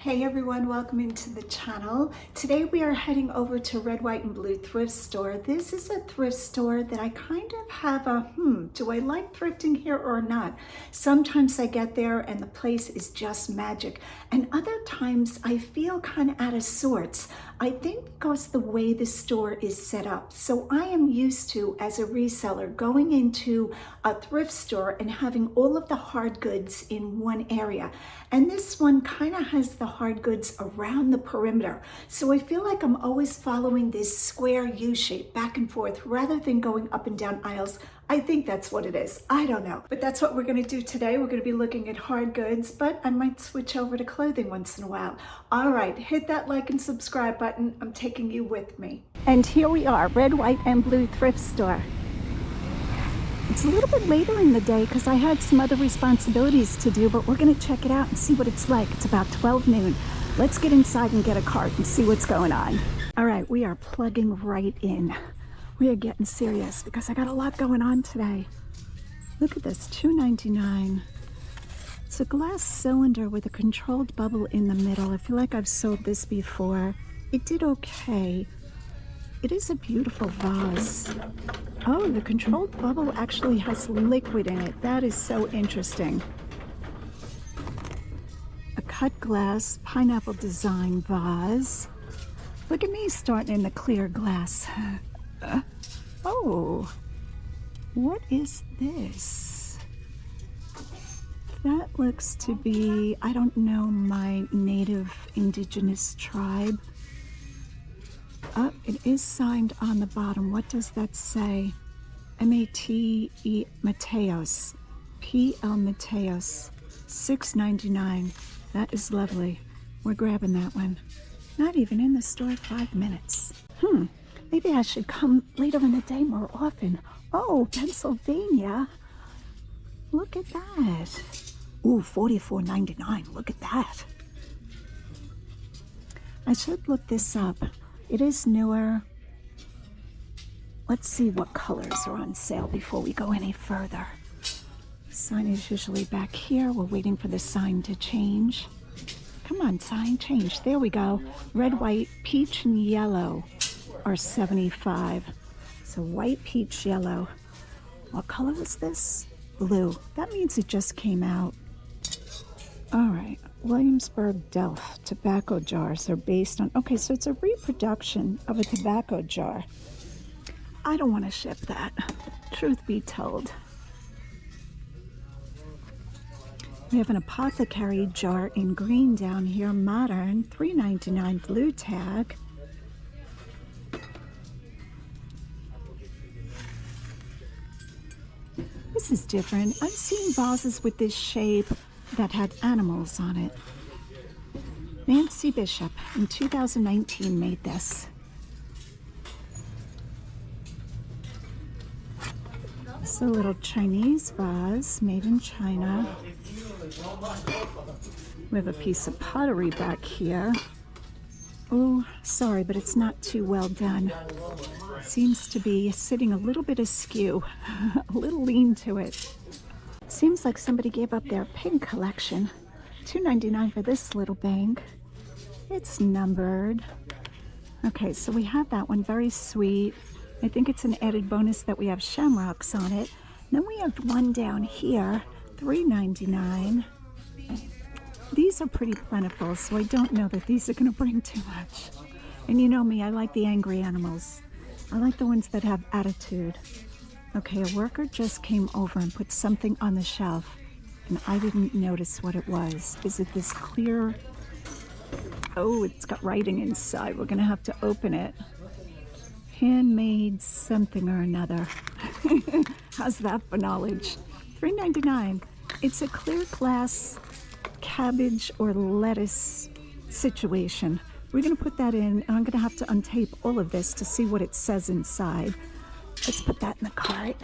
Hey everyone, welcome into the channel. Today we are heading over to Red, White, and Blue thrift store. This is a thrift store that I kind of have a, do I like thrifting here or not? Sometimes I get there and the place is just magic. And other times I feel kind of out of sorts. I think because the way the store is set up. So I am used to, as a reseller, going into a thrift store and having all of the hard goods in one area. And this one kind of has the hard goods around the perimeter. So I feel like I'm always following this square U shape back and forth rather than going up and down aisles. I think that's what it is. I don't know. But that's what we're going to do today. We're going to be looking at hard goods, but I might switch over to clothing once in a while. All right, hit that like and subscribe button. I'm taking you with me. And here we are, Red, White, and Blue thrift store. It's a little bit later in the day because I had some other responsibilities to do, but we're going to check it out and see what it's like. It's about 12 noon. Let's get inside and get a cart and see what's going on. All right, we are plugging right in. We are getting serious because I got a lot going on today. Look at this, $2.99. It's a glass cylinder with a controlled bubble in the middle. I feel like I've sold this before. It did okay. It is a beautiful vase. Oh, the controlled bubble actually has liquid in it. That is so interesting. A cut glass pineapple design vase. Look at me starting in the clear glass. Oh, what is this? That looks to be, I don't know, my native indigenous tribe. Oh, it is signed on the bottom. What does that say? M-A-T-E Mateos. P.L. Mateos. $6.99. That is lovely. We're grabbing that one. Not even in the store 5 minutes. Maybe I should come later in the day more often. Oh, Pennsylvania. Look at that. Ooh, $44.99. Look at that. I should look this up. It is newer. Let's see what colors are on sale before we go any further. Sign is usually back here. We're waiting for the sign to change. Come on, sign, change. There we go. Red, white, peach, and yellow are $75. So white, peach, yellow. What color was this? Blue. That means it just came out. All right. Williamsburg Delft tobacco jars are based on, okay, so it's a reproduction of a tobacco jar. I don't want to ship that, truth be told. We have an apothecary jar in green down here, modern, $3.99 blue tag. This is different. I've seen vases with this shape that had animals on it. Nancy Bishop in 2019 made this. It's a little Chinese vase made in China. We have a piece of pottery back here. Oh, sorry, but it's not too well done. Seems to be sitting a little bit askew, a little lean to it. Seems like somebody gave up their pig collection. $2.99 for this little bank. It's numbered. Okay, so we have that one, very sweet. I think it's an added bonus that we have shamrocks on it. Then we have one down here, $3.99. These are pretty plentiful, so I don't know that these are going to bring too much. And you know me, I like the angry animals. I like the ones that have attitude. Okay, a worker just came over and put something on the shelf, and I didn't notice what it was. Is it this clear? Oh, it's got writing inside. We're going to have to open it. Handmade something or another. How's that for knowledge? $3.99. It's a clear glass cabbage or lettuce situation. We're going to put that in, and I'm going to have to untape all of this to see what it says inside. Let's put that in the cart.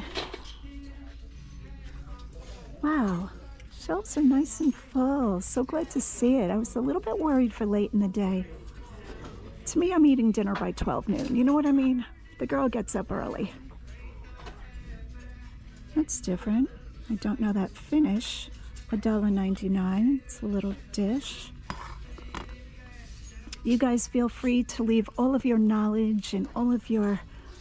Wow, shelves are nice and full. So glad to see it. I was a little bit worried for late in the day. To me, I'm eating dinner by 12 noon. You know what I mean? The girl gets up early. That's different. I don't know that finish. $1.99. It's a little dish. You guys feel free to leave all of your knowledge and all of your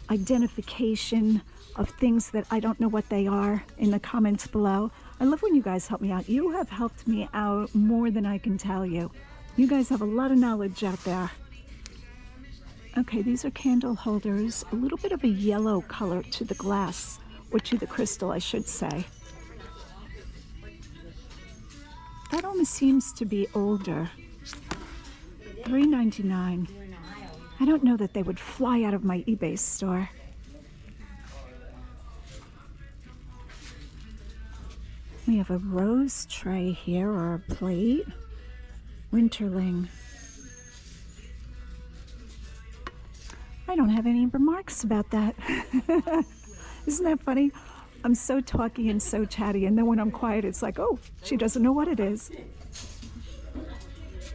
identification of things that I don't know what they are in the comments below. I love when you guys help me out. You have helped me out more than I can tell you. You guys have a lot of knowledge out there. Okay, these are candle holders. A little bit of a yellow color to the glass, or to the crystal, I should say. That almost seems to be older. $3.99. I don't know that they would fly out of my eBay store. We have a rose tray here, or a plate. Winterling. I don't have any remarks about that. Isn't that funny? I'm so talky and so chatty, and then when I'm quiet, it's like, oh, she doesn't know what it is.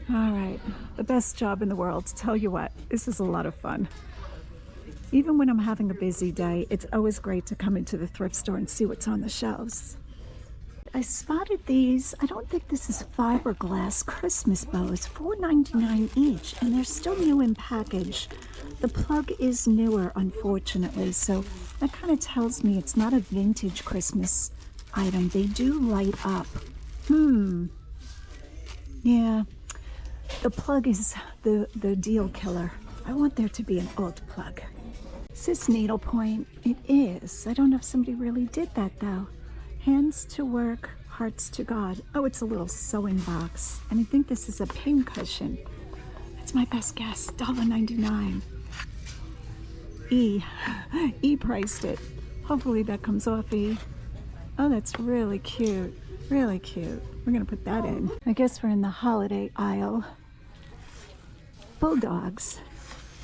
All right, the best job in the world. Tell you what, this is a lot of fun. Even when I'm having a busy day, it's always great to come into the thrift store and see what's on the shelves. I spotted these. I don't think this is fiberglass Christmas bows, $4.99 each, and they're still new in package. The plug is newer, unfortunately, so that kind of tells me it's not a vintage Christmas item. They do light up. Yeah, the plug is the deal killer. I want there to be an old plug. Is this needlepoint? It is. I don't know if somebody really did that, though. Hands to work, hearts to God. Oh, it's a little sewing box. And I think this is a pin cushion. That's my best guess, $1.99. E priced it. Hopefully that comes off, E. Oh, that's really cute. Really cute. We're gonna put that in. I guess we're in the holiday aisle. Bulldogs.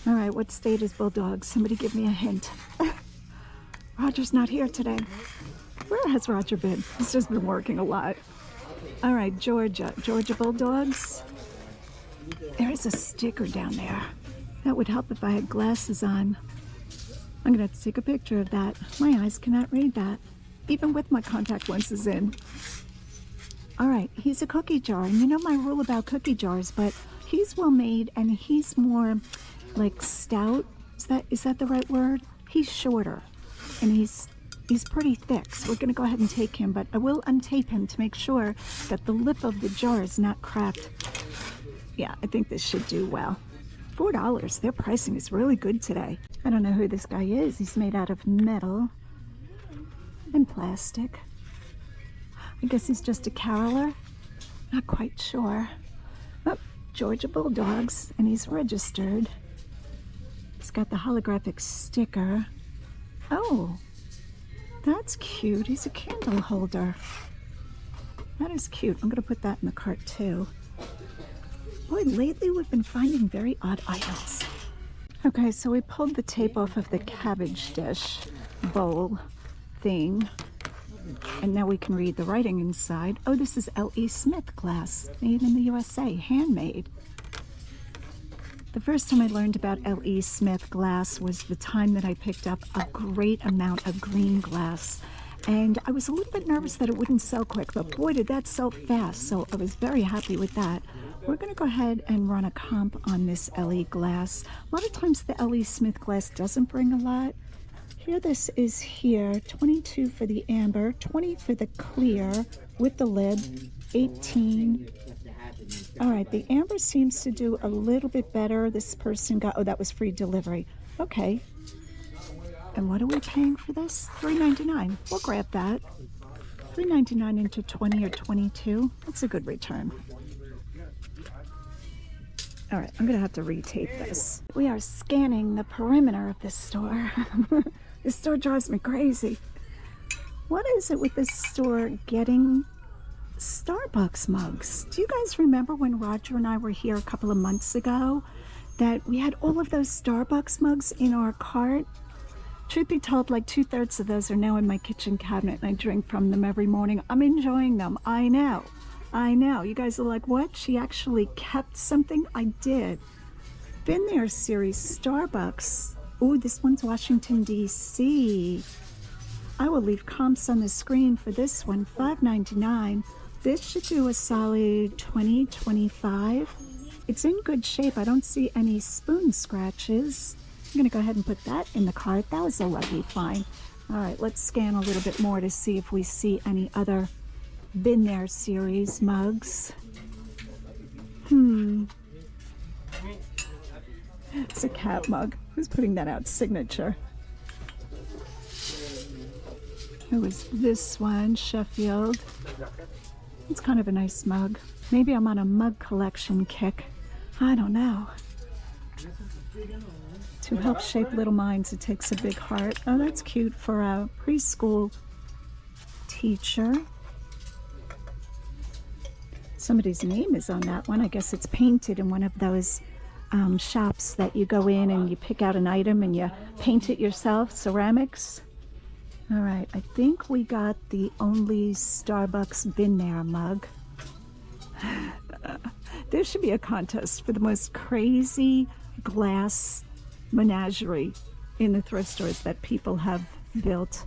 All right, what state is Bulldogs? Somebody give me a hint. Roger's not here today. Where has Roger been? He's just been working a lot. All right, Georgia Bulldogs. There is a sticker down there. That would help if I had glasses on. I'm gonna have to take a picture of that. My eyes cannot read that, even with my contact lenses in. All right, he's a cookie jar, and you know my rule about cookie jars, but he's well made and he's more like stout. Is that the right word? He's shorter, and he's pretty thick, so we're gonna go ahead and take him, but I will untape him to make sure that the lip of the jar is not cracked. Yeah, I think this should do well. $4, their pricing is really good today. I don't know who this guy is. He's made out of metal and plastic. I guess he's just a caroler. Not quite sure. Oh, Georgia Bulldogs, and he's registered. He's got the holographic sticker. Oh, that's cute. He's a candle holder. That is cute. I'm gonna put that in the cart too. Boy, lately we've been finding very odd items. Okay, so we pulled the tape off of the cabbage dish bowl thing, and now we can read the writing inside. Oh, this is L.E. Smith glass, made in the USA, handmade. The first time I learned about L.E. Smith glass was the time that I picked up a great amount of green glass. And I was a little bit nervous that it wouldn't sell quick, but boy, did that sell fast. So I was very happy with that. We're gonna go ahead and run a comp on this LE glass. A lot of times the LE Smith glass doesn't bring a lot. Here this is here, 22 for the amber, 20 for the clear with the lid, 18. All right, the amber seems to do a little bit better. This person got, oh, that was free delivery. Okay. And what are we paying for this? $3.99. We'll grab that. $3.99 into 20 or 22. That's a good return. All right, I'm gonna have to retape this. We are scanning the perimeter of this store. This store drives me crazy. What is it with this store getting Starbucks mugs? Do you guys remember when Roger and I were here a couple of months ago that we had all of those Starbucks mugs in our cart? Truth be told, like 2/3 of those are now in my kitchen cabinet and I drink from them every morning. I'm enjoying them. I know. You guys are like, what? She actually kept something? I did. Been there series, Starbucks. Ooh, this one's Washington, D.C. I will leave comps on the screen for this one, $5.99. This should do a solid 20, 25. It's in good shape. I don't see any spoon scratches. I'm gonna go ahead and put that in the cart. That was a lucky find. All right, let's scan a little bit more to see if we see any other Been There series mugs. It's a cat mug. Who's putting that out? Signature. Who is this one? Sheffield. It's kind of a nice mug. Maybe I'm on a mug collection kick. I don't know. To help shape little minds, it takes a big heart. Oh, that's cute for a preschool teacher. Somebody's name is on that one. I guess it's painted in one of those shops that you go in and you pick out an item and you paint it yourself, ceramics. All right, I think we got the only Starbucks Been There mug. There should be a contest for the most crazy glass menagerie in the thrift stores that people have built.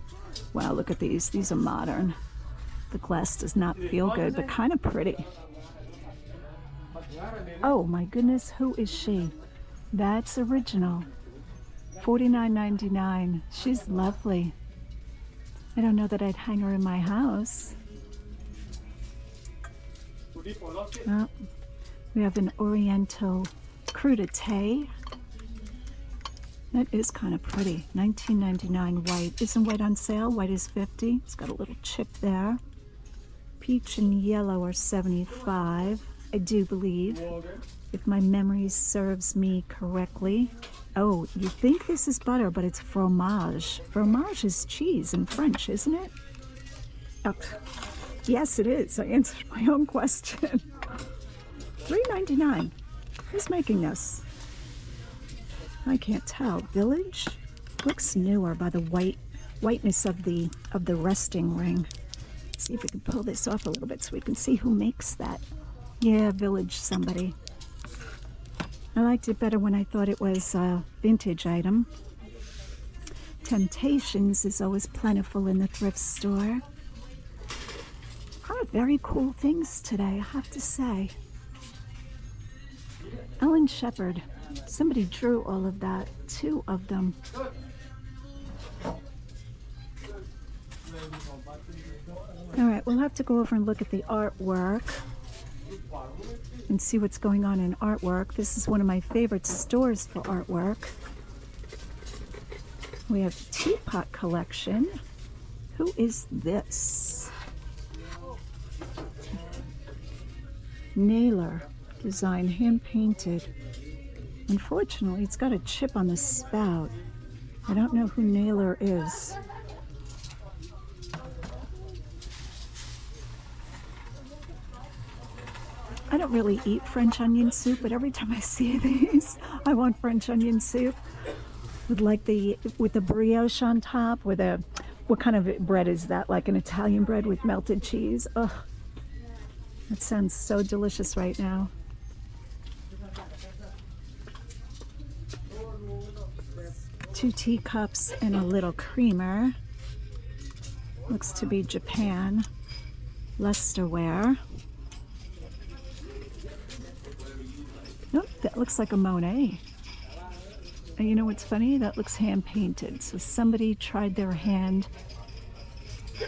Wow, look at these. These are modern. The glass does not feel good, but kind of pretty. Oh my goodness, who is she? That's original. $49.99. She's lovely. I don't know that I'd hang her in my house. Oh, we have an Oriental crudité. That is kind of pretty. $19.99 white. Isn't white on sale? White is $50. It's got a little chip there. Peach and yellow are $75, I do believe, if my memory serves me correctly. Oh, you think this is butter, but it's fromage. Fromage is cheese in French, isn't it? Oh, yes, it is. I answered my own question. $3.99. Who's making this? I can't tell. Village? Looks newer by the whiteness of the resting ring. Let's see if we can pull this off a little bit so we can see who makes that. Yeah, Village somebody. I liked it better when I thought it was a vintage item. Temptations is always plentiful in the thrift store. Very cool things today, I have to say. Ellen Shepherd. Somebody drew all of that. 2 of them. All right, we'll have to go over and look at the artwork and see what's going on in artwork. This is one of my favorite stores for artwork. We have Teapot Collection. Who is this? Naylor design, hand painted. Unfortunately, it's got a chip on the spout. I don't know who Naylor is. I don't really eat French onion soup, but every time I see these, I want French onion soup with the brioche on top. What kind of bread is that? Like an Italian bread with melted cheese? Ugh, that sounds so delicious right now. Two teacups and a little creamer. Looks to be Japan. Lusterware. Nope, that looks like a Monet. And you know what's funny? That looks hand painted. So somebody tried their hand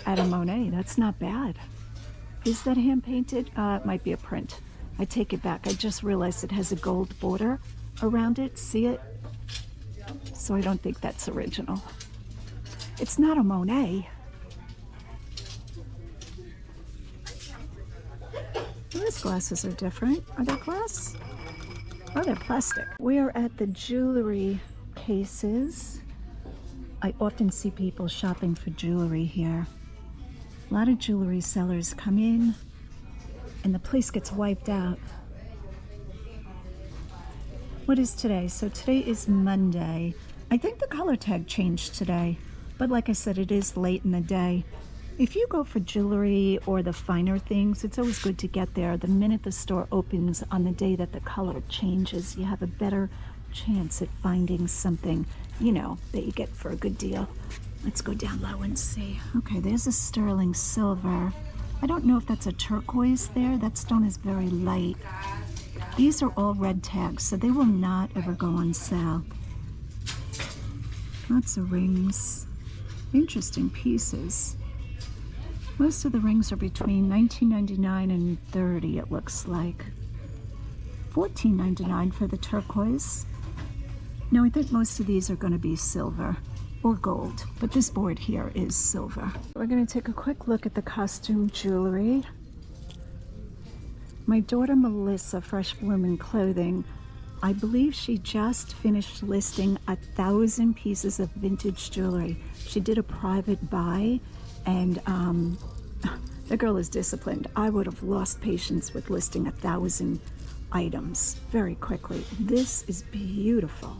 at a Monet. That's not bad. Is that hand painted? It might be a print. I take it back. I just realized it has a gold border around it. See it? So I don't think that's original. It's not a Monet. These glasses are different. Are they glass? Oh, they're plastic. We are at the jewelry cases. I often see people shopping for jewelry here. A lot of jewelry sellers come in and the place gets wiped out. What is today? So today is Monday. I think the color tag changed today, but like I said, it is late in the day. If you go for jewelry or the finer things, it's always good to get there the minute the store opens on the day that the color changes. You have a better chance at finding something, you know, that you get for a good deal. Let's go down low and see. Okay, there's a sterling silver. I don't know if that's a turquoise there. That stone is very light. These are all red tags, so they will not ever go on sale. Lots of rings. Interesting pieces. Most of the rings are between $19.99 and $30, it looks like. $14.99 for the turquoise. No, I think most of these are going to be silver or gold, but this board here is silver. We're going to take a quick look at the costume jewelry. My daughter Mellissa, Freshbloominclothing, I believe she just finished listing 1,000 pieces of vintage jewelry. She did a private buy, and the girl is disciplined. I would have lost patience with listing 1,000 items very quickly. This is beautiful.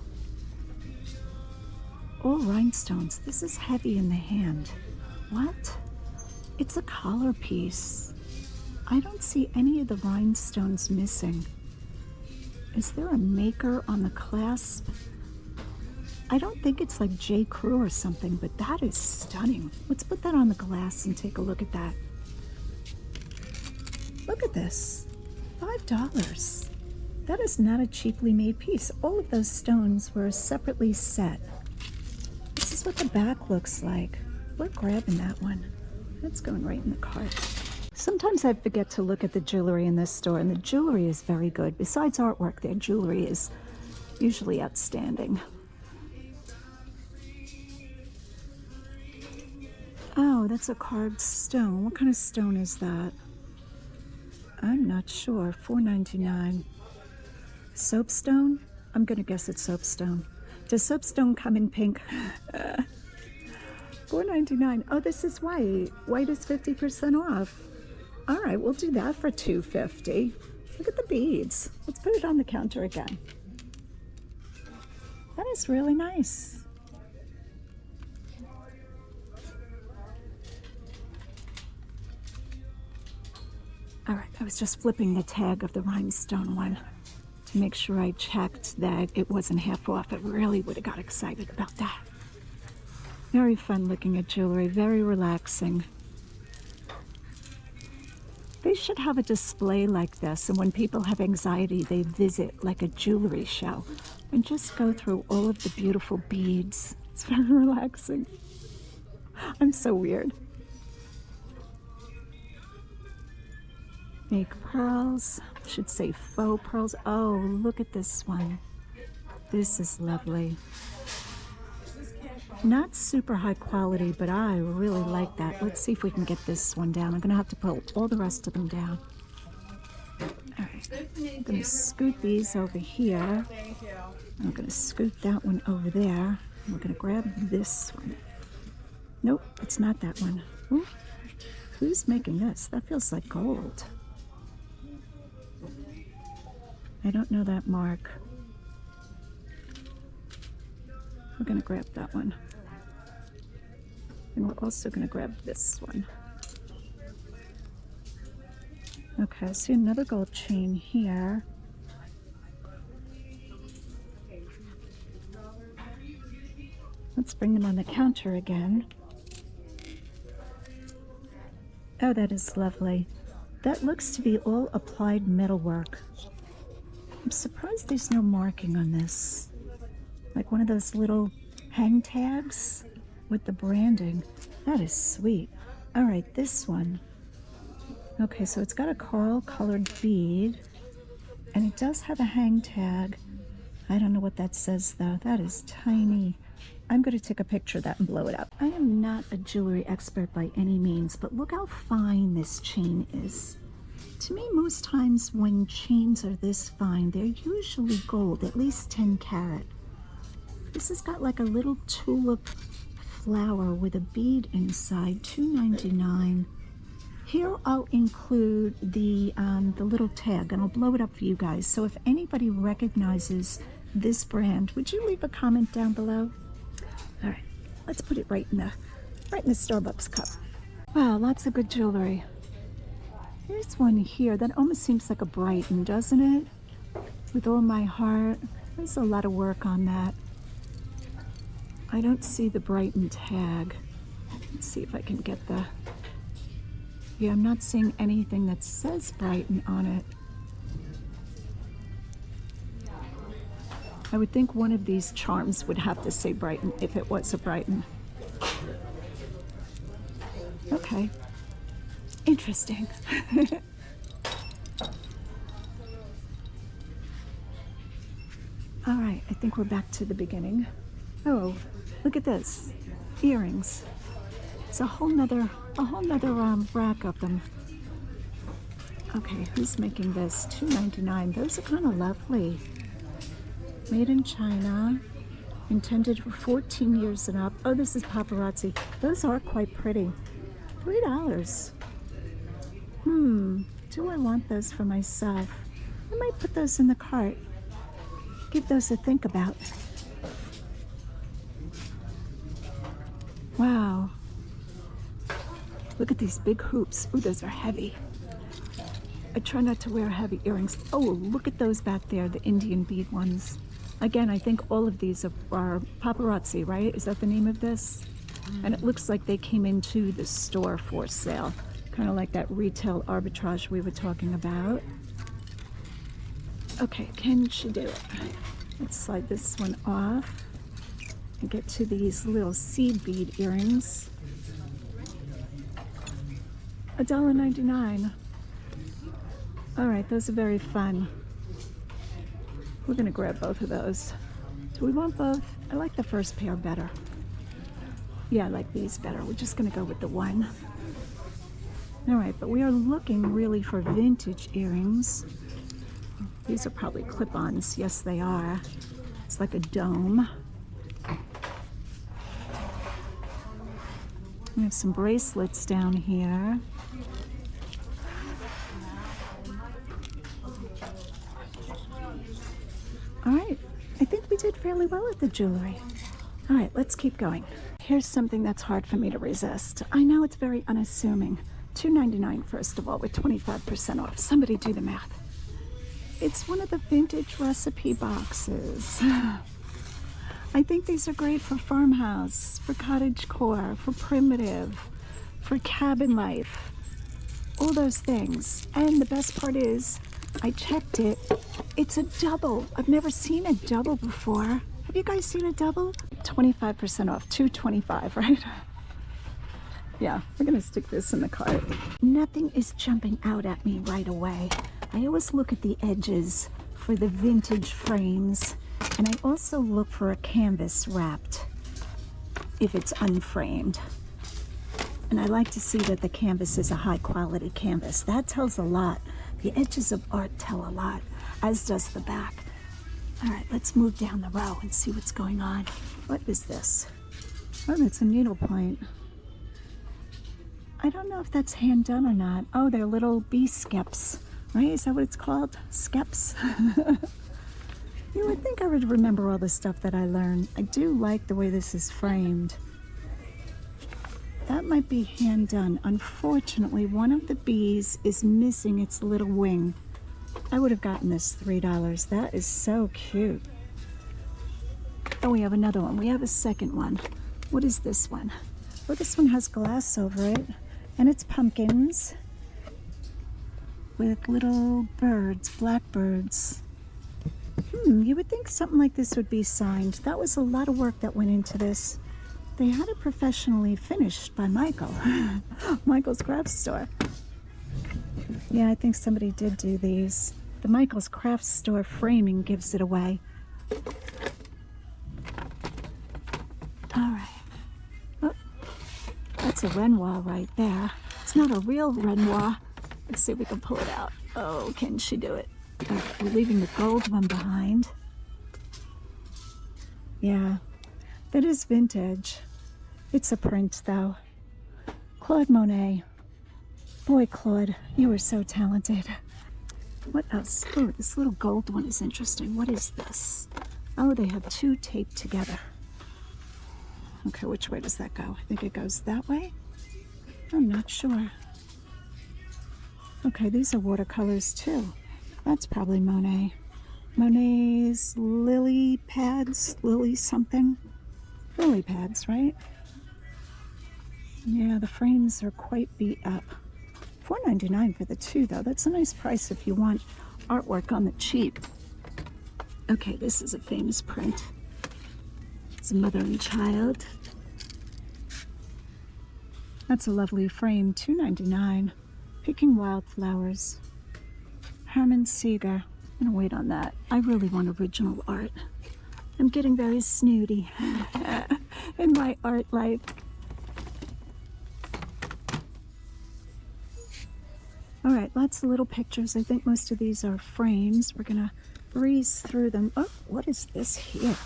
All rhinestones. This is heavy in the hand. What? It's a collar piece. I don't see any of the rhinestones missing. Is there a maker on the clasp? I don't think it's like J. Crew or something, but that is stunning. Let's put that on the glass and take a look at that. Look at this. $5. That is not a cheaply made piece. All of those stones were separately set. This is what the back looks like. We're grabbing that one. That's going right in the cart. Sometimes I forget to look at the jewelry in this store, and the jewelry is very good. Besides artwork, their jewelry is usually outstanding. Oh, that's a carved stone. What kind of stone is that? I'm not sure. $4.99. Soapstone? I'm gonna guess it's soapstone. Does soapstone come in pink? $4.99. Oh, this is white. White is 50% off. All right, we'll do that for $2.50. Look at the beads. Let's put it on the counter again. That is really nice. All right, I was just flipping the tag of the rhinestone one to make sure I checked that it wasn't half off. I really would have got excited about that. Very fun looking at jewelry, very relaxing. They should have a display like this, and when people have anxiety, they visit like a jewelry show and just go through all of the beautiful beads. It's very relaxing. I'm so weird. Fake pearls, should say faux pearls. Oh, look at this one. This is lovely. Not super high quality, but I really like that. Let's see if we can get this one down. I'm gonna have to pull all the rest of them down. All right, I'm gonna scoot these over here. I'm gonna scoot that one over there. We're gonna grab this one. Nope, it's not that one. Ooh, who's making this? That feels like gold. I don't know that mark. We're gonna grab that one. And we're also gonna grab this one. Okay, I see another gold chain here. Let's bring them on the counter again. Oh, that is lovely. That looks to be all applied metalwork. I'm surprised there's no marking on this. Like one of those little hang tags with the branding. That is sweet. All right, this one. Okay, so it's got a coral colored bead, and it does have a hang tag. I don't know what that says though. That is tiny. I'm going to take a picture of that and blow it up. I am not a jewelry expert by any means, but look how fine this chain is. To me, most times when chains are this fine, they're usually gold, at least 10 karat. This has got like a little tulip flower with a bead inside, $2.99. Here I'll include the little tag, and I'll blow it up for you guys. So if anybody recognizes this brand, would you leave a comment down below? All right, let's put it right in the Starbucks cup. Wow, lots of good jewelry. Here's one here that almost seems like a Brighton, doesn't it? With all my heart. There's a lot of work on that. I don't see the Brighton tag. Let's see if I can get the... Yeah, I'm not seeing anything that says Brighton on it. I would think one of these charms would have to say Brighton if it was a Brighton. Okay. Interesting. All right, I think we're back to the beginning. Oh, look at this. Earrings. It's a whole nother rack of them. Okay, who's making this? $2.99. Those are kind of lovely. Made in China. Intended for 14 years and up. Oh, this is paparazzi. Those are quite pretty. $3. Do I want those for myself? I might put those in the cart. Give those a think about. Wow. Look at these big hoops. Ooh, those are heavy. I try not to wear heavy earrings. Oh, look at those back there, the Indian bead ones. Again, I think all of these are paparazzi, right? Is that the name of this? And it looks like they came into the store for sale. Kind of like that retail arbitrage we were talking about. Okay, can she do it? Let's slide this one off and get to these little seed bead earrings. $1.99. All right, those are very fun. We're gonna grab both of those. Do we want both? I like the first pair better. Yeah, I like these better. We're just gonna go with the one. All right, but we are looking really for vintage earrings. These are probably clip-ons. Yes, they are. It's like a dome. We have some bracelets down here. All right, I think we did fairly well with the jewelry. All right, let's keep going. Here's something that's hard for me to resist. I know it's very unassuming. $2.99 first of all, with 25% off. Somebody do the math. It's one of the vintage recipe boxes. I think these are great for farmhouse, for cottagecore, for primitive, for cabin life, all those things. And the best part is, I checked it, it's a double. I've never seen a double before. Have you guys seen a double? 25% off, $2.25, right? Yeah, we're gonna stick this in the cart. Nothing is jumping out at me right away. I always look at the edges for the vintage frames, and I also look for a canvas wrapped if it's unframed. And I like to see that the canvas is a high quality canvas. That tells a lot. The edges of art tell a lot, as does the back. All right, let's move down the row and see what's going on. What is this? Oh, that's a needlepoint. I don't know if that's hand done or not. Oh, they're little bee skeps, right? Is that what it's called? Skeps? You would think I would remember all the stuff that I learned. I do like the way this is framed. That might be hand done. Unfortunately, one of the bees is missing its little wing. I would have gotten this $3. That is so cute. Oh, we have another one. We have a second one. What is this one? Well, this one has glass over it, and it's pumpkins with little birds, blackbirds. You would think something like this would be signed. That was a lot of work that went into this. They had it professionally finished by Michael. Michael's craft store. Yeah, I think somebody did do these. The Michael's craft store framing gives it away. All right. Oh, that's a Renoir right there. It's not a real Renoir. Let's see if we can pull it out. Oh, can she do it? Okay, we're leaving the gold one behind. Yeah, that is vintage. It's a print, though. Claude Monet. Boy, Claude, you are so talented. What else? Oh, this little gold one is interesting. What is this? Oh, they have two taped together. Okay, which way does that go? I think it goes that way. I'm not sure. Okay, these are watercolors, too. That's probably Monet. Monet's lily pads, lily something. Lily pads, right? Yeah, the frames are quite beat up. $4.99 for the two, though. That's a nice price if you want artwork on the cheap. Okay, this is a famous print. It's a mother and child. That's a lovely frame, $2.99. Picking Wildflowers. Herman Seeger. I'm gonna wait on that. I really want original art. I'm getting very snooty in my art life. All right, lots of little pictures. I think most of these are frames. We're gonna breeze through them. Oh, what is this here?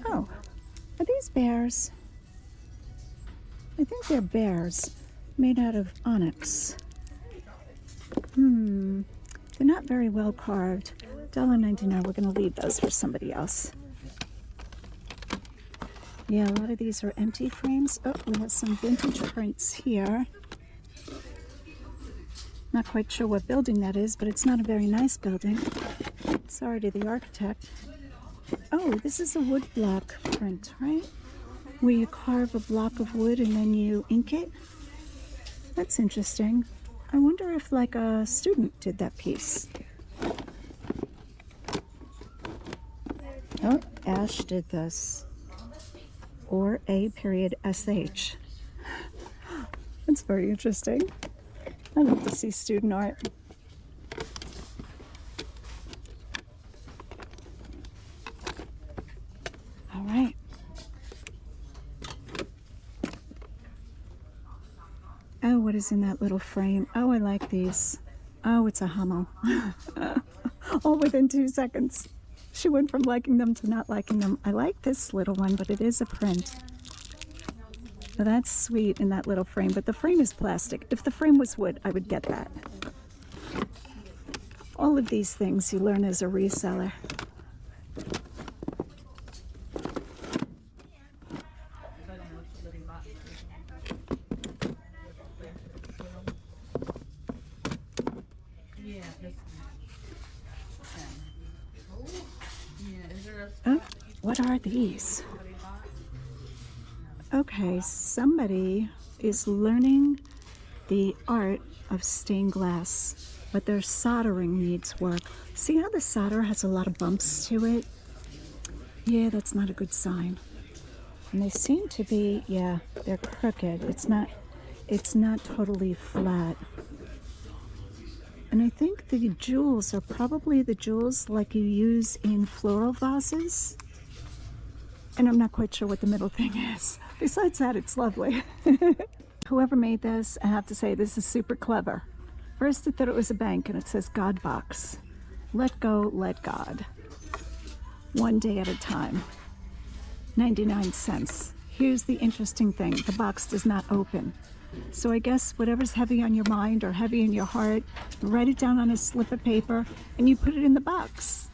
Oh, are these bears? I think they're bears made out of onyx. They're not very well carved. $1.99. We're gonna leave those for somebody else. Yeah, a lot of these are empty frames. Oh, we have some vintage prints here. Not quite sure what building that is, but it's not a very nice building. Sorry to the architect. Oh, this is a wood block print, right? Where you carve a block of wood and then you ink it. That's interesting. I wonder if like a student did that piece. Oh, Ash did this. Or A.SH. That's very interesting. I'd love to see student art. All right. Oh, what is in that little frame? Oh, I like these. Oh, it's a Hummel. All within 2 seconds. She went from liking them to not liking them. I like this little one, but it is a print. Now that's sweet in that little frame, but the frame is plastic. If the frame was wood, I would get that. All of these things you learn as a reseller. Oh, what are these? Okay, somebody is learning the art of stained glass, but their soldering needs work. See how the solder has a lot of bumps to it? Yeah, that's not a good sign. And they seem to be, yeah, they're crooked. It's not totally flat. And I think the jewels are probably the jewels like you use in floral vases. And I'm not quite sure what the middle thing is. Besides that, it's lovely. Whoever made this, I have to say, this is super clever. First, I thought it was a bank, and it says God Box. Let go, let God. One day at a time. 99 cents. Here's the interesting thing. The box does not open. So I guess whatever's heavy on your mind or heavy in your heart, write it down on a slip of paper, and you put it in the box.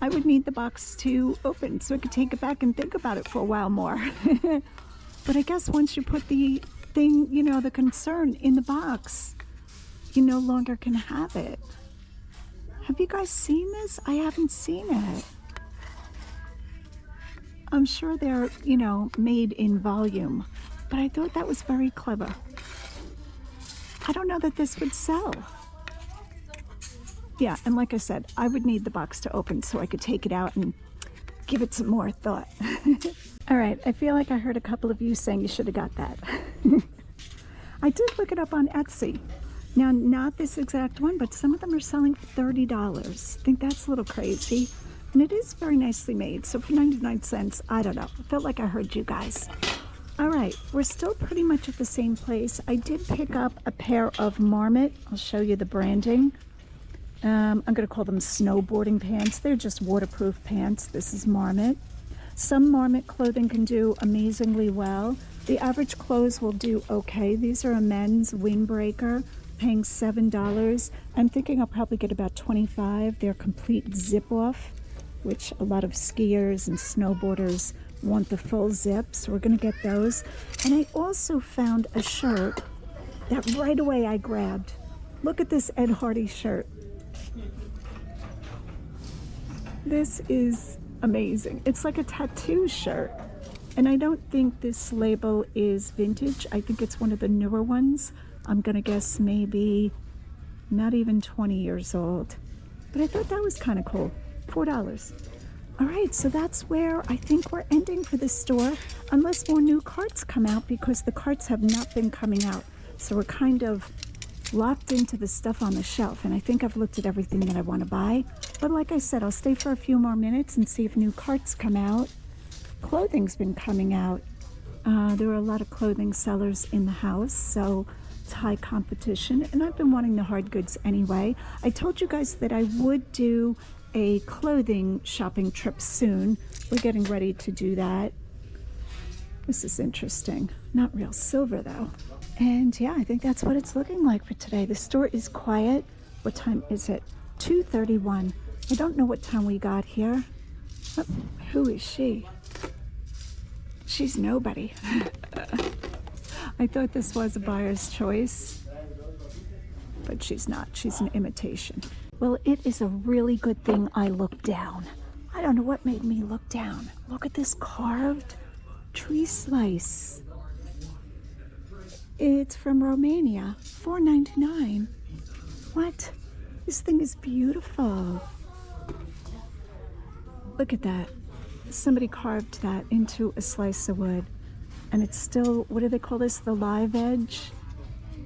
I would need the box to open so I could take it back and think about it for a while more. But I guess once you put the thing, you know, the concern in the box, you no longer can have it. Have you guys seen this? I haven't seen it. I'm sure they're, you know, made in volume, but I thought that was very clever. I don't know that this would sell. Yeah, and like I said, I would need the box to open so I could take it out and give it some more thought. All right, I feel like I heard a couple of you saying you should have got that. I did look it up on Etsy. Now, not this exact one, but some of them are selling for $30. I think that's a little crazy. And it is very nicely made, so for 99 cents, I don't know. I felt like I heard you guys. All right, we're still pretty much at the same place. I did pick up a pair of Marmot. I'll show you the branding. I'm going to call them snowboarding pants. They're just waterproof pants. This is Marmot. Some Marmot clothing can do amazingly well. The average clothes will do okay. These are a men's windbreaker, paying $7. I'm thinking I'll probably get about 25. They're complete zip-off, which a lot of skiers and snowboarders want the full zip, so we're going to get those. And I also found a shirt that right away I grabbed. Look at this Ed Hardy shirt. This is amazing. It's like a tattoo shirt. And I don't think this label is vintage. I think it's one of the newer ones. I'm gonna guess maybe not even 20 years old. But I thought that was kind of cool. $4. All right, so that's where I think we're ending for this store, unless more new carts come out, because the carts have not been coming out. So we're kind of locked into the stuff on the shelf, and I think I've looked at everything that I want to buy. But like I said, I'll stay for a few more minutes and see if new carts come out. Clothing's been coming out. There are a lot of clothing sellers in the house, so it's high competition, and I've been wanting the hard goods anyway. I told you guys that I would do a clothing shopping trip soon. We're getting ready to do that. This is interesting. Not real silver though. And yeah, I think that's what it's looking like for today. The store is quiet. What time is it? 2:31. I don't know what time we got here. Oh, who is she? She's nobody. I thought this was a buyer's choice, but she's not. She's an imitation. Well, it is a really good thing I looked down. I don't know what made me look down. Look at this carved tree slice. It's from Romania, $4.99. What? This thing is beautiful. Look at that. Somebody carved that into a slice of wood. And it's still, what do they call this? The live edge?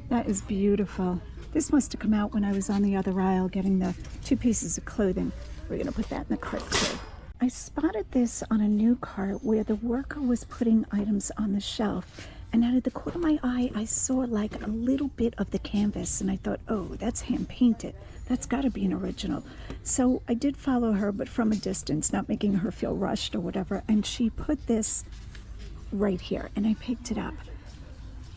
That is beautiful. This must have come out when I was on the other aisle getting the 2 pieces of clothing. We're gonna put that in the cart too. I spotted this on a new cart where the worker was putting items on the shelf, and out of the corner of my eye I saw like a little bit of the canvas, and I thought, oh, that's hand painted. That's gotta be an original. So I did follow her, but from a distance, not making her feel rushed or whatever, and she put this right here, and I picked it up.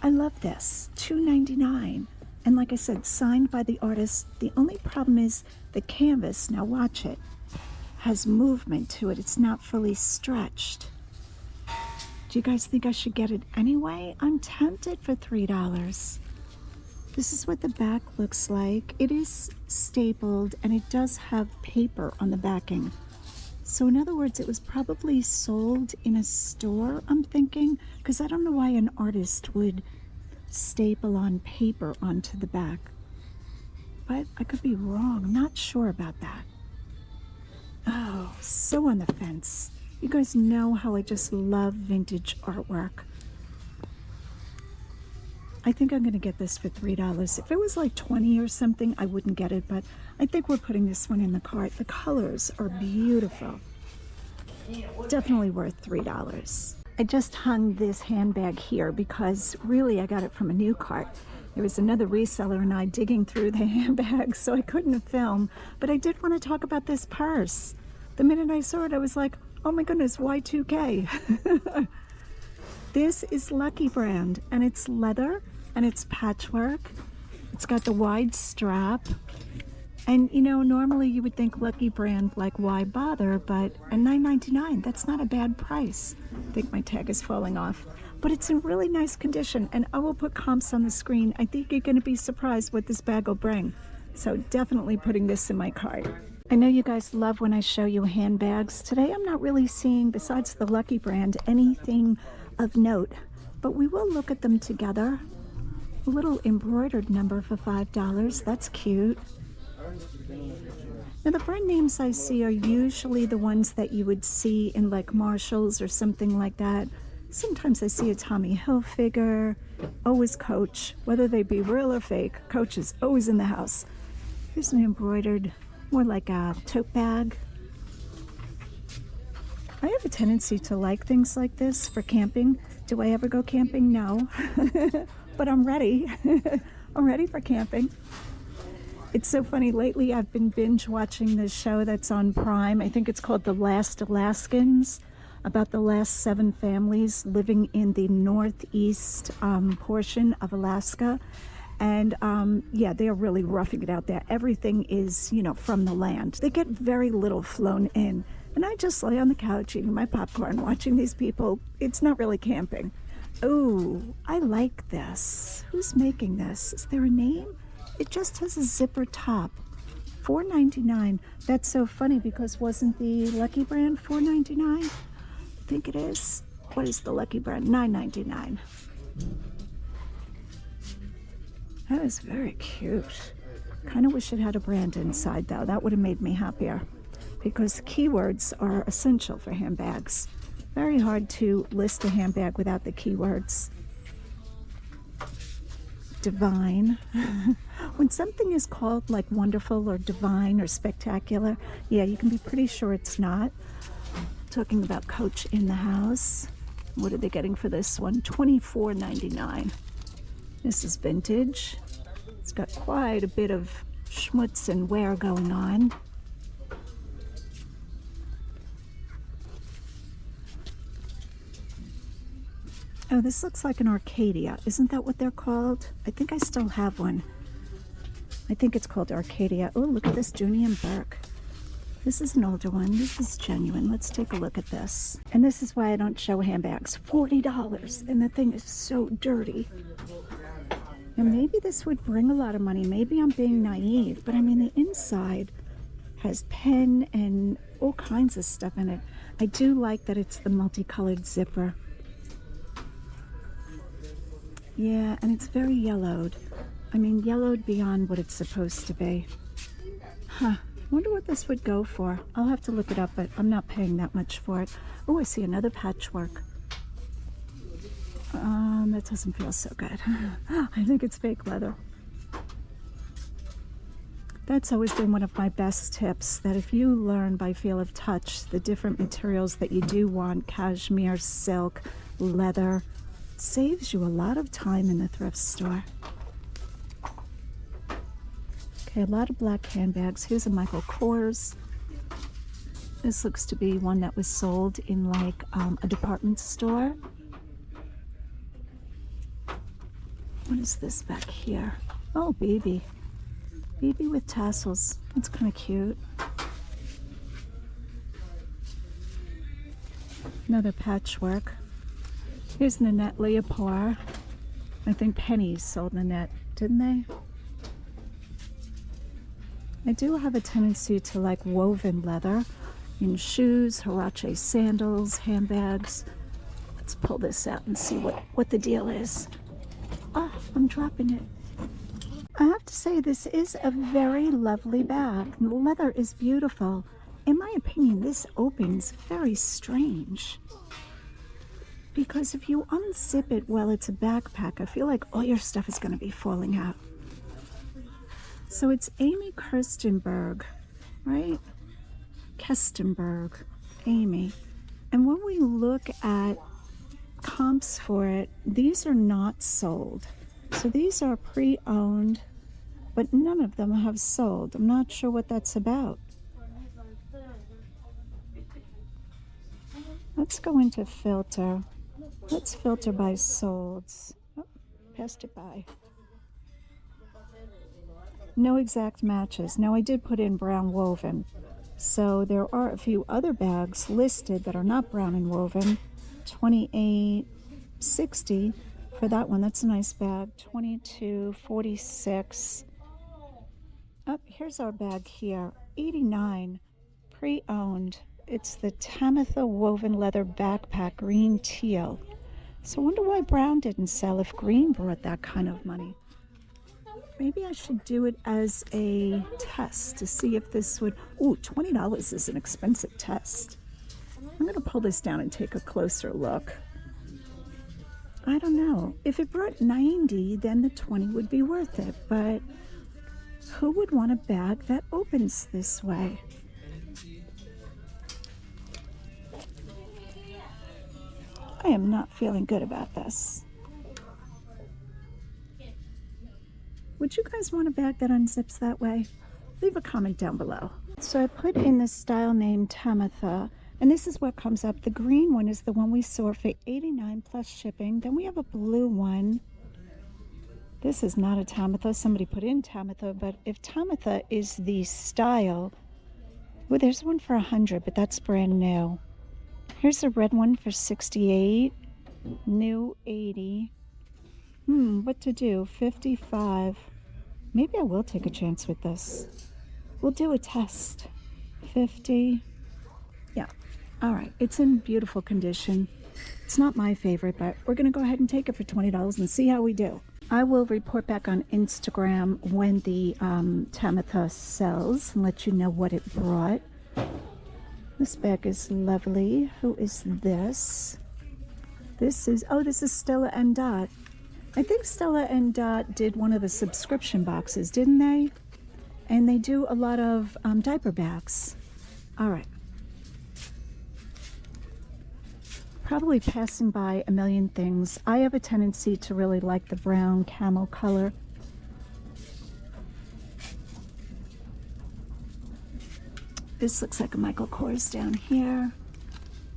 I love this, $2.99. And like I said, signed by the artist. The only problem is the canvas, now watch it, has movement to it. It's not fully stretched. Do you guys think I should get it anyway? I'm tempted for $3. This is what the back looks like. It is stapled, and it does have paper on the backing. So in other words, it was probably sold in a store, I'm thinking, because I don't know why an artist would staple on paper onto the back. But I could be wrong. I'm not sure about that. Oh, so on the fence. You guys know how I just love vintage artwork. I think I'm going to get this for $3. If it was like $20 or something, I wouldn't get it, but I think we're putting this one in the cart. The colors are beautiful. Definitely worth $3. I just hung this handbag here because really I got it from a new cart. There was another reseller and I digging through the handbags, so I couldn't film, but I did want to talk about this purse. The minute I saw it, I was like, oh my goodness, Y2K. This is Lucky brand, and it's leather and it's patchwork. It's got the wide strap. And you know, normally you would think Lucky brand, like why bother, but at $9.99, that's not a bad price. I think my tag is falling off, but it's in really nice condition, and I will put comps on the screen. I think you're gonna be surprised what this bag will bring. So definitely putting this in my cart. I know you guys love when I show you handbags. Today I'm not really seeing, besides the Lucky brand, anything of note, but we will look at them together. A little embroidered number for $5, that's cute. Now the brand names I see are usually the ones that you would see in like Marshalls or something like that. Sometimes I see a Tommy Hilfiger, always Coach. Whether they be real or fake, Coach is always in the house. Here's an embroidered, more like a tote bag. I have a tendency to like things like this for camping. Do I ever go camping? No. But I'm ready. I'm ready for camping. It's so funny, lately I've been binge watching this show that's on Prime. I think it's called The Last Alaskans, about the last 7 families living in the northeast portion of Alaska. And yeah, they are really roughing it out there. Everything is, you know, from the land. They get very little flown in. And I just lay on the couch eating my popcorn, watching these people. It's not really camping. Oh, I like this. Who's making this? Is there a name? It just has a zipper top. $4.99. That's so funny because wasn't the Lucky brand $4.99? I think it is. What is the Lucky brand? $9.99. That is very cute. Kind of wish it had a brand inside though. That would have made me happier. because keywords are essential for handbags. Very hard to list a handbag without the keywords. Divine. When something is called like wonderful or divine or spectacular, yeah, you can be pretty sure it's not. Talking about Coach in the House. What are they getting for this one? $24.99. This is vintage. It's got quite a bit of schmutz and wear going on. Oh, this looks like an Arcadia. Isn't that what they're called? I think I still have one. I think it's called Arcadia. Oh, look at this Dooney and Burke. This is an older one. This is genuine. Let's take a look at this. And this is why I don't show handbags. $40, and the thing is so dirty. And maybe this would bring a lot of money. Maybe I'm being naive, but I mean, the inside has pen and all kinds of stuff in it. I do like that it's the multicolored zipper. Yeah, and it's very yellowed. I mean, yellowed beyond what it's supposed to be. Huh. Wonder what this would go for. I'll have to look it up, but I'm not paying that much for it. Oh, I see another patchwork. That doesn't feel so good. I think it's fake leather. That's always been one of my best tips, that if you learn by feel of touch the different materials that you do want, cashmere, silk, leather, saves you a lot of time in the thrift store. Okay, a lot of black handbags. Here's a Michael Kors. This looks to be one that was sold in like a department store. What is this back here? Oh, baby. Baby with tassels. That's kind of cute. Another patchwork. Here's Nanette Leopard. I think Pennies sold Nanette, didn't they? I do have a tendency to like woven leather in shoes, Huarache sandals, handbags. Let's pull this out and see what the deal is. Oh, I'm dropping it. I have to say, this is a very lovely bag. The leather is beautiful. In my opinion, this opens very strange. Because if you unzip it while it's a backpack, I feel like all your stuff is going to be falling out. So it's Amy Kirstenberg, right? Kestenberg, Amy. And when we look at comps for it, these are not sold. So these are pre-owned, but none of them have sold. I'm not sure what that's about. Let's go into filter. Let's filter by solds. Oh, passed it by. No exact matches. Now I did put in brown woven. So there are a few other bags listed that are not brown and woven. $28.60 for that one. That's a nice bag. $22.46. Oh, here's our bag here. $89, pre-owned. It's the Tamitha woven leather backpack, green teal. So I wonder why brown didn't sell if green brought that kind of money. Maybe I should do it as a test to see if this would... Ooh, $20 is an expensive test. I'm going to pull this down and take a closer look. I don't know. If it brought 90, then the 20 would be worth it. But who would want a bag that opens this way? I am not feeling good about this. Would you guys want a bag that unzips that way? Leave a comment down below. So I put in the style name Tamitha, and this is what comes up. The green one is the one we saw for $89 plus shipping. Then we have a blue one. This is not a Tamitha. Somebody put in Tamitha, but if Tamitha is the style, well, there's one for $100, but that's brand new. Here's a red one for $68, new $80. What to do? $55. Maybe I will take a chance with this. We'll do a test. $50. Yeah. All right. It's in beautiful condition. It's not my favorite, but we're going to go ahead and take it for $20 and see how we do. I will report back on Instagram when the Tamitha sells and let you know what it brought. This bag is lovely. Who is this? This is Stella and Dot. I think Stella and Dot did one of the subscription boxes, didn't they? And they do a lot of diaper bags. All right. Probably passing by a million things. I have a tendency to really like the brown camel color. This looks like a Michael Kors down here.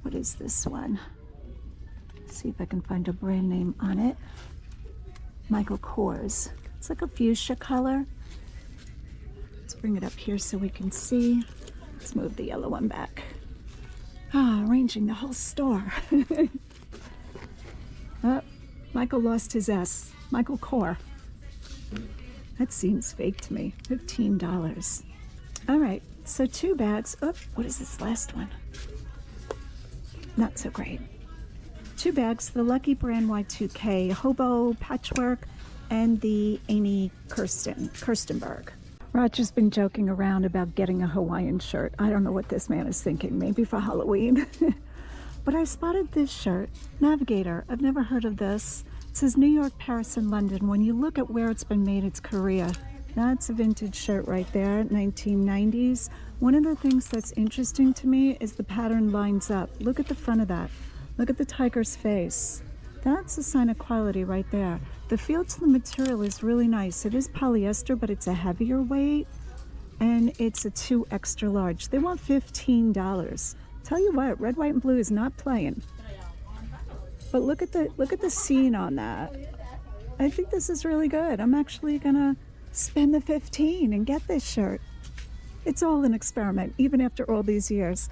What is this one? See if I can find a brand name on it. Michael Kors. It's like a fuchsia color. Let's bring it up here so we can see. Let's move the yellow one back. Arranging the whole store. Oh, Michael lost his S. Michael Kors. That seems fake to me. $15. All right, so 2 bags. Oh, what is this last one? Not so great. 2 bags, the Lucky Brand Y2K Hobo Patchwork and the Amy Kirstenberg. Roger's been joking around about getting a Hawaiian shirt. I don't know what this man is thinking, maybe for Halloween. But I spotted this shirt, Navigator. I've never heard of this. It says New York, Paris, and London. When you look at where it's been made, it's Korea. That's a vintage shirt right there, 1990s. One of the things that's interesting to me is the pattern lines up. Look at the front of that. Look at the tiger's face. That's a sign of quality right there. The feel to the material is really nice. It is polyester, but it's a heavier weight, and it's a 2 extra large. They want $15. Tell you what, red, white, and blue is not playing. But look at the scene on that. I think this is really good. I'm actually gonna spend the $15 and get this shirt. It's all an experiment, even after all these years.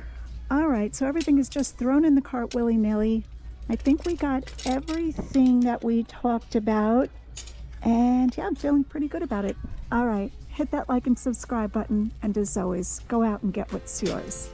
All right, so everything is just thrown in the cart willy-nilly. I think we got everything that we talked about, and yeah, I'm feeling pretty good about it. All right, hit that like and subscribe button, and as always, go out and get what's yours.